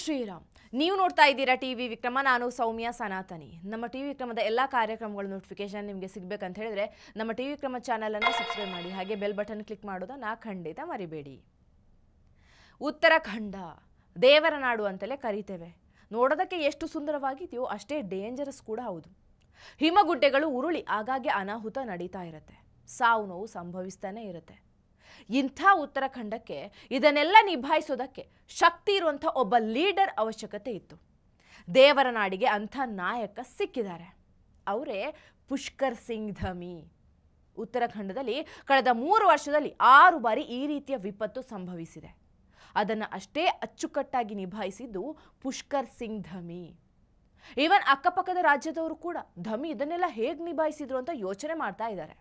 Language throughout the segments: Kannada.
ಶ್ರೀರಾಮ್. ನೀವು ನೋಡ್ತಾ ಇದ್ದೀರಾ ಟಿವಿ ವಿಕ್ರಮ. ನಾನು ಸೌಮ್ಯ ಸನಾತನಿ. ನಮ್ಮ ಟಿವಿ ವಿಕ್ರಮದ ಎಲ್ಲ ಕಾರ್ಯಕ್ರಮಗಳ ನೋಟಿಫಿಕೇಶನ್ ನಿಮಗೆ ಸಿಗಬೇಕಂತ ಹೇಳಿದ್ರೆ ನಮ್ಮ ಟಿವಿ ವಿಕ್ರಮ ಚಾನೆಲ್ ಅನ್ನು ಸಬ್ಸ್ಕ್ರೈಬ್ ಮಾಡಿ, ಹಾಗೆ ಬೆಲ್ ಬಟನ್ ಕ್ಲಿಕ್ ಮಾಡೋದನ್ನ ಖಂಡಿತ ಮರಿಬೇಡಿ. ಉತ್ತರಾಖಂಡ ದೇವರ ನಾಡು ಅಂತಲೇ ಕರೀತೇವೆ. ನೋಡೋದಕ್ಕೆ ಎಷ್ಟು ಸುಂದರವಾಗಿದೆಯೋ ಅಷ್ಟೇ ಡೇಂಜರಸ್ ಕೂಡ ಹೌದು. ಹಿಮಗುಡ್ಡೆಗಳು ಉರುಳಿ ಆಗಾಗ್ಗೆ ಅನಾಹುತ ನಡೀತಾ ಇರುತ್ತೆ, ಸಾವು ನೋವು ಸಂಭವಿಸ್ತಾನೆ ಇರುತ್ತೆ. ಇಂಥ ಉತ್ತರಾಖಂಡಕ್ಕೆ ಇದನ್ನೆಲ್ಲ ನಿಭಾಯಿಸೋದಕ್ಕೆ ಶಕ್ತಿ ಇರುವಂಥ ಒಬ್ಬ ಲೀಡರ್ ಅವಶ್ಯಕತೆ ಇತ್ತು. ದೇವರ ನಾಡಿಗೆ ಅಂಥ ನಾಯಕ ಸಿಕ್ಕಿದ್ದಾರೆ. ಅವರೇ ಪುಷ್ಕರ್ ಸಿಂಗ್ ಧಮಿ. ಉತ್ತರಾಖಂಡದಲ್ಲಿ ಕಳೆದ 3 ವರ್ಷದಲ್ಲಿ 6 ಬಾರಿ ಈ ರೀತಿಯ ವಿಪತ್ತು ಸಂಭವಿಸಿದೆ. ಅದನ್ನು ಅಷ್ಟೇ ಅಚ್ಚುಕಟ್ಟಾಗಿ ನಿಭಾಯಿಸಿದ್ದು ಪುಷ್ಕರ್ ಸಿಂಗ್ ಧಮಿ. ಈವನ್ ಅಕ್ಕಪಕ್ಕದ ರಾಜ್ಯದವರು ಕೂಡ ಧಮಿ ಇದನ್ನೆಲ್ಲ ಹೇಗೆ ನಿಭಾಯಿಸಿದ್ರು ಅಂತ ಯೋಚನೆ ಮಾಡ್ತಾ ಇದ್ದಾರೆ.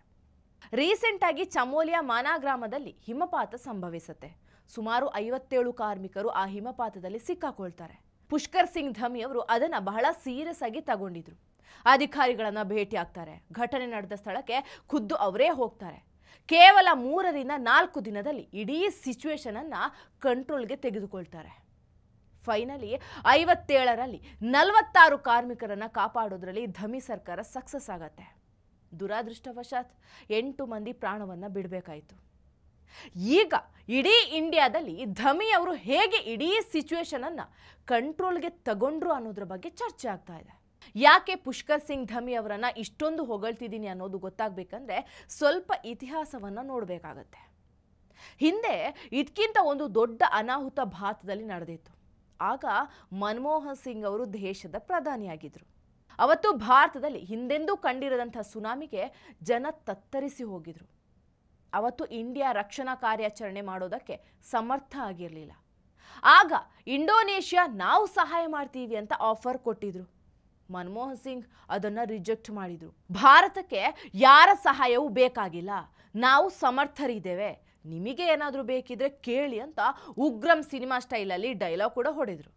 ರೀಸೆಂಟ್ ಆಗಿ ಚಮೋಲಿಯ ಮಾನಾ ಗ್ರಾಮದಲ್ಲಿ ಹಿಮಪಾತ ಸಂಭವಿಸುತ್ತೆ. ಸುಮಾರು 57 ಕಾರ್ಮಿಕರು ಆ ಹಿಮಪಾತದಲ್ಲಿ ಸಿಕ್ಕಾಕೊಳ್ತಾರೆ. ಪುಷ್ಕರ್ ಸಿಂಗ್ ಧಮಿ ಅವರು ಅದನ್ನ ಬಹಳ ಸೀರಿಯಸ್ ಆಗಿ ತಗೊಂಡಿದ್ರು. ಅಧಿಕಾರಿಗಳನ್ನ ಭೇಟಿ ಆಗ್ತಾರೆ. ಘಟನೆ ನಡೆದ ಸ್ಥಳಕ್ಕೆ ಖುದ್ದು ಅವರೇ ಹೋಗ್ತಾರೆ. ಕೇವಲ 3 ರಿಂದ 4 ದಿನದಲ್ಲಿ ಇಡೀ ಸಿಚುವೇಶನ್ ಅನ್ನ ಕಂಟ್ರೋಲ್ಗೆ ತೆಗೆದುಕೊಳ್ತಾರೆ. ಫೈನಲಿ 57ರಲ್ಲಿ 46 ಕಾರ್ಮಿಕರನ್ನ ಕಾಪಾಡೋದ್ರಲ್ಲಿ ಧಮಿ ಸರ್ಕಾರ ಸಕ್ಸಸ್ ಆಗತ್ತೆ. ದುರಾದೃಷ್ಟವಶಾತ್ 8 ಮಂದಿ ಪ್ರಾಣವನ್ನ ಬಿಡಬೇಕಾಯಿತು. ಈಗ ಇಡೀ ಇಂಡಿಯಾದಲ್ಲಿ ಧಮಿ ಅವರು ಹೇಗೆ ಇಡೀ ಸಿಚುವೇಶನ್ ಅನ್ನ ಕಂಟ್ರೋಲ್ಗೆ ತಗೊಂಡ್ರು ಅನ್ನೋದ್ರ ಬಗ್ಗೆ ಚರ್ಚೆ ಆಗ್ತಾ ಇದೆ. ಯಾಕೆ ಪುಷ್ಕರ್ ಸಿಂಗ್ ಧಮಿ ಅವರನ್ನ ಇಷ್ಟೊಂದು ಹೊಗಳ್ತಿದ್ದೀನಿ ಅನ್ನೋದು ಗೊತ್ತಾಗಬೇಕಂದ್ರೆ ಸ್ವಲ್ಪ ಇತಿಹಾಸವನ್ನ ನೋಡಬೇಕಾಗತ್ತೆ. ಹಿಂದೆ ಇದಕ್ಕಿಂತ ಒಂದು ದೊಡ್ಡ ಅನಾಹುತ ಭಾರತದಲ್ಲಿ ನಡೆದಿತ್ತು. ಆಗ ಮನಮೋಹನ್ ಸಿಂಗ್ ಅವರು ದೇಶದ ಪ್ರಧಾನಿಯಾಗಿದ್ರು. ಅವತ್ತು ಭಾರತದಲ್ಲಿ ಹಿಂದೆಂದೂ ಕಂಡಿರದಂಥ ಸುನಾಮಿಗೆ ಜನ ತತ್ತರಿಸಿ ಹೋಗಿದ್ರು. ಅವತ್ತು ಇಂಡಿಯಾ ರಕ್ಷಣಾ ಕಾರ್ಯಾಚರಣೆ ಮಾಡೋದಕ್ಕೆ ಸಮರ್ಥ ಆಗಿರಲಿಲ್ಲ. ಆಗ ಇಂಡೋನೇಷ್ಯಾ ನಾವು ಸಹಾಯ ಮಾಡ್ತೀವಿ ಅಂತ ಆಫರ್ ಕೊಟ್ಟಿದ್ರು. ಮನಮೋಹನ್ ಸಿಂಗ್ ಅದನ್ನು ರಿಜೆಕ್ಟ್ ಮಾಡಿದ್ರು. ಭಾರತಕ್ಕೆ ಯಾರ ಸಹಾಯವೂ ಬೇಕಾಗಿಲ್ಲ, ನಾವು ಸಮರ್ಥರಿದ್ದೇವೆ, ನಿಮಗೆ ಏನಾದರೂ ಬೇಕಿದ್ರೆ ಕೇಳಿ ಅಂತ ಉಗ್ರಂ ಸಿನಿಮಾ ಸ್ಟೈಲಲ್ಲಿ ಡೈಲಾಗ್ ಕೂಡ ಹೊಡೆದ್ರು.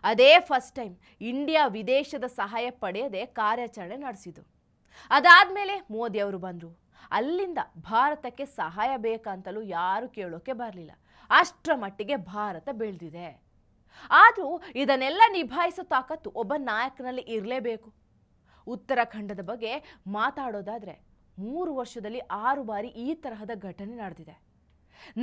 ಅದೇ ಫಸ್ಟ್ ಟೈಮ್ ಇಂಡಿಯಾ ವಿದೇಶದ ಸಹಾಯ ಪಡೆಯದೆ ಕಾರ್ಯಾಚರಣೆ ನಡೆಸಿತು. ಅದಾದಮೇಲೆ ಮೋದಿ ಅವರು ಬಂದರು. ಅಲ್ಲಿಂದ ಭಾರತಕ್ಕೆ ಸಹಾಯ ಬೇಕಂತಲೂ ಯಾರು ಕೇಳೋಕೆ ಬರಲಿಲ್ಲ. ಅಷ್ಟರ ಮಟ್ಟಿಗೆ ಭಾರತ ಬೆಳೆದಿದೆ. ಆದರೂ ಇದನ್ನೆಲ್ಲ ನಿಭಾಯಿಸೋ ತಾಕತ್ತು ಒಬ್ಬ ನಾಯಕನಲ್ಲಿ ಇರಲೇಬೇಕು. ಉತ್ತರಾಖಂಡದ ಬಗ್ಗೆ ಮಾತಾಡೋದಾದರೆ 3 ವರ್ಷದಲ್ಲಿ 6 ಬಾರಿ ಈ ತರಹದ ಘಟನೆ ನಡೆದಿದೆ.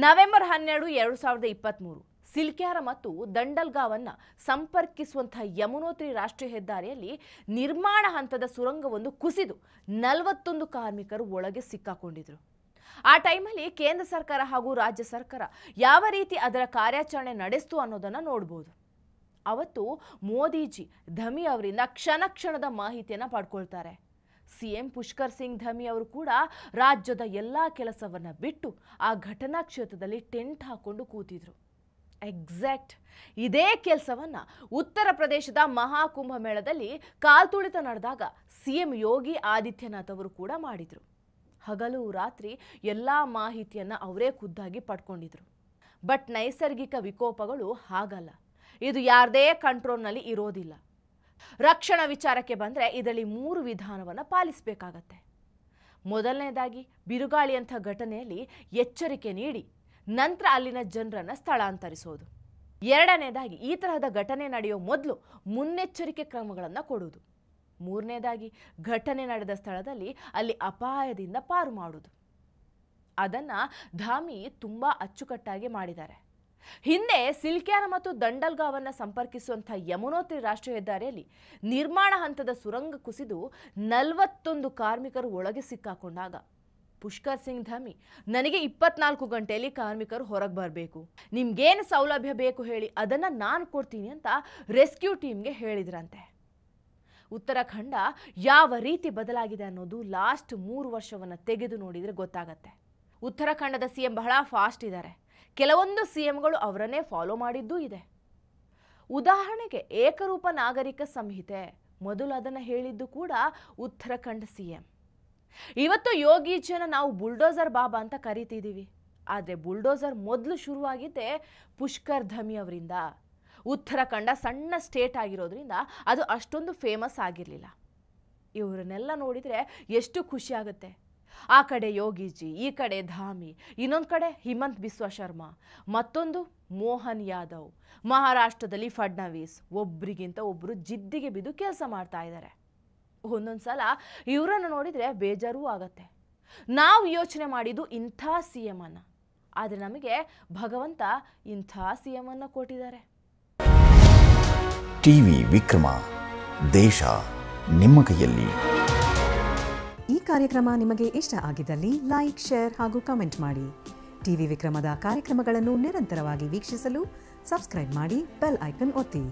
ನವೆಂಬರ್ 12, 2023 ಸಿಲ್ಕ್ಯಾರ ಮತ್ತು ದಂಡಲ್ಗಾವನ್ನು ಸಂಪರ್ಕಿಸುವಂತಹ ಯಮುನೋತ್ರಿ ರಾಷ್ಟ್ರೀಯ ಹೆದ್ದಾರಿಯಲ್ಲಿ ನಿರ್ಮಾಣ ಹಂತದ ಸುರಂಗವೊಂದು ಕುಸಿದು 41 ಕಾರ್ಮಿಕರು ಒಳಗೆ ಸಿಕ್ಕಾಕೊಂಡಿದ್ರು. ಆ ಟೈಮಲ್ಲಿ ಕೇಂದ್ರ ಸರ್ಕಾರ ಹಾಗೂ ರಾಜ್ಯ ಸರ್ಕಾರ ಯಾವ ರೀತಿ ಅದರ ಕಾರ್ಯಾಚರಣೆ ನಡೆಸ್ತು ಅನ್ನೋದನ್ನು ನೋಡ್ಬೋದು. ಅವತ್ತು ಮೋದಿಜಿ ಧಮಿ ಅವರಿಂದ ಕ್ಷಣದ ಮಾಹಿತಿಯನ್ನು ಪಡ್ಕೊಳ್ತಾರೆ. CM ಪುಷ್ಕರ್ ಸಿಂಗ್ ಧಮಿ ಅವರು ಕೂಡ ರಾಜ್ಯದ ಎಲ್ಲ ಕೆಲಸವನ್ನು ಬಿಟ್ಟು ಆ ಘಟನಾ ಕ್ಷೇತ್ರದಲ್ಲಿ ಟೆಂಟ್ ಹಾಕೊಂಡು ಕೂತಿದ್ರು. ಎಕ್ಸಾಕ್ಟ್ ಇದೇ ಕೆಲಸವನ್ನು ಉತ್ತರ ಪ್ರದೇಶದ ಮಹಾಕುಂಭಮೇಳದಲ್ಲಿ ಕಾಲ್ತುಳಿತ ನಡೆದಾಗ CM ಯೋಗಿ ಆದಿತ್ಯನಾಥ್ ಅವರು ಕೂಡ ಮಾಡಿದರು. ಹಗಲು ರಾತ್ರಿ ಎಲ್ಲ ಮಾಹಿತಿಯನ್ನು ಅವರೇ ಖುದ್ದಾಗಿ ಪಡ್ಕೊಂಡಿದ್ರು. ಬಟ್ ನೈಸರ್ಗಿಕ ವಿಕೋಪಗಳು ಹಾಗಲ್ಲ, ಇದು ಯಾರದೇ ಕಂಟ್ರೋಲ್ನಲ್ಲಿ ಇರೋದಿಲ್ಲ. ರಕ್ಷಣಾ ವಿಚಾರಕ್ಕೆ ಬಂದರೆ ಇದರಲ್ಲಿ 3 ವಿಧಾನವನ್ನು ಪಾಲಿಸಬೇಕಾಗತ್ತೆ. ಮೊದಲನೇದಾಗಿ ಬಿರುಗಾಳಿಯಂಥ ಘಟನೆಯಲ್ಲಿ ಎಚ್ಚರಿಕೆ ನೀಡಿ ನಂತರ ಅಲ್ಲಿನ ಜನರನ್ನು ಸ್ಥಳಾಂತರಿಸೋದು. ಎರಡನೇದಾಗಿ ಈ ತರಹದ ಘಟನೆ ನಡೆಯೋ ಮೊದಲು ಮುನ್ನೆಚ್ಚರಿಕೆ ಕ್ರಮಗಳನ್ನು ಕೊಡೋದು. ಮೂರನೇದಾಗಿ ಘಟನೆ ನಡೆದ ಸ್ಥಳದಲ್ಲಿ ಅಲ್ಲಿ ಅಪಾಯದಿಂದ ಪಾರು ಮಾಡೋದು. ಅದನ್ನು ಧಾಮಿ ತುಂಬ ಅಚ್ಚುಕಟ್ಟಾಗಿ ಮಾಡಿದ್ದಾರೆ. ಹಿಂದೆ ಸಿಲ್ಕ್ಯಾರ ಮತ್ತು ದಂಡಲ್ಗಾವನ್ನು ಸಂಪರ್ಕಿಸುವಂಥ ಯಮುನೋತ್ರಿ ರಾಷ್ಟ್ರೀಯ ಹೆದ್ದಾರಿಯಲ್ಲಿ ನಿರ್ಮಾಣ ಹಂತದ ಸುರಂಗ ಕುಸಿದು 41 ಕಾರ್ಮಿಕರು ಒಳಗೆ ಸಿಕ್ಕಾಕೊಂಡಾಗ ಪುಷ್ಕರ್ ಸಿಂಗ್ ಧಮಿ ನನಗೆ 24 ಗಂಟೆಯಲ್ಲಿ ಕಾರ್ಮಿಕರು ಹೊರಗೆ ಬರಬೇಕು, ನಿಮ್ಗೇನು ಸೌಲಭ್ಯ ಬೇಕು ಹೇಳಿ ಅದನ್ನು ನಾನು ಕೊಡ್ತೀನಿ ಅಂತ ರೆಸ್ಕ್ಯೂ ಟೀಮ್ಗೆ ಹೇಳಿದ್ರಂತೆ. ಉತ್ತರಾಖಂಡ ಯಾವ ರೀತಿ ಬದಲಾಗಿದೆ ಅನ್ನೋದು ಲಾಸ್ಟ್ 3 ವರ್ಷವನ್ನು ತೆಗೆದು ನೋಡಿದರೆ ಗೊತ್ತಾಗತ್ತೆ. ಉತ್ತರಾಖಂಡದ CM ಬಹಳ ಫಾಸ್ಟ್ ಇದ್ದಾರೆ. ಕೆಲವೊಂದು CMಗಳು ಅವರನ್ನೇ ಫಾಲೋ ಮಾಡಿದ್ದೂ ಇದೆ. ಉದಾಹರಣೆಗೆ ಏಕರೂಪ ನಾಗರಿಕ ಸಂಹಿತೆ ಮೊದಲು ಅದನ್ನು ಹೇಳಿದ್ದು ಕೂಡ ಉತ್ತರಾಖಂಡ CM. ಇವತ್ತು ಯೋಗೀಜಿಯನ್ನು ನಾವು ಬುಲ್ಡೋಸರ್ ಬಾಬಾ ಅಂತ ಕರಿತಿದ್ದೀವಿ. ಆದರೆ ಬುಲ್ಡೋಸರ್ ಮೊದಲು ಶುರುವಾಗಿದ್ದೇ ಪುಷ್ಕರ್ ಧಮಿ ಅವರಿಂದ. ಉತ್ತರಾಖಂಡ ಸಣ್ಣ ಸ್ಟೇಟ್ ಆಗಿರೋದ್ರಿಂದ ಅದು ಅಷ್ಟೊಂದು ಫೇಮಸ್ ಆಗಿರಲಿಲ್ಲ. ಇವರನ್ನೆಲ್ಲ ನೋಡಿದರೆ ಎಷ್ಟು ಖುಷಿ ಆಗುತ್ತೆ. ಆ ಕಡೆ ಯೋಗಿಜಿ, ಈ ಕಡೆ ಧಾಮಿ, ಇನ್ನೊಂದು ಕಡೆ ಹಿಮಂತ್ ಬಿಸ್ವಾ ಶರ್ಮಾ, ಮತ್ತೊಂದು ಮೋಹನ್ ಯಾದವ್, ಮಹಾರಾಷ್ಟ್ರದಲ್ಲಿ ಫಡ್ನವೀಸ್, ಒಬ್ರಿಗಿಂತ ಒಬ್ರು ಜಿದ್ದಿಗೆ ಬಿದ್ದು ಕೆಲಸ ಮಾಡ್ತಾ ಇದ್ದಾರೆ. ಒಂದೊಂದು ಸಲ ಇವರನ್ನು ನೋಡಿದರೆ ಬೇಜಾರೂ ಆಗತ್ತೆ. ನಾವು ಯೋಚನೆ ಮಾಡಿದ್ದು ಇಂಥ ಸಿ ಎಂ ಅನ್ನ, ಆದರೆ ನಮಗೆ ಭಗವಂತ ಇಂಥ ಸಿ ಎಂ ಅನ್ನ ಕೊಟ್ಟಿದ್ದಾರೆ. ಟಿವಿ ವಿಕ್ರಮ, ದೇಶ ನಿಮ್ಮ ಕೈಯಲ್ಲಿ. ಈ ಕಾರ್ಯಕ್ರಮ ನಿಮಗೆ ಇಷ್ಟ ಆಗಿದ್ದಲ್ಲಿ ಲೈಕ್, ಶೇರ್ ಹಾಗೂ ಕಮೆಂಟ್ ಮಾಡಿ. ಟಿವಿ ವಿಕ್ರಮದ ಕಾರ್ಯಕ್ರಮಗಳನ್ನು ನಿರಂತರವಾಗಿ ವೀಕ್ಷಿಸಲು ಸಬ್ಸ್ಕ್ರೈಬ್ ಮಾಡಿ, ಬೆಲ್ ಐಕನ್ ಒತ್ತಿ.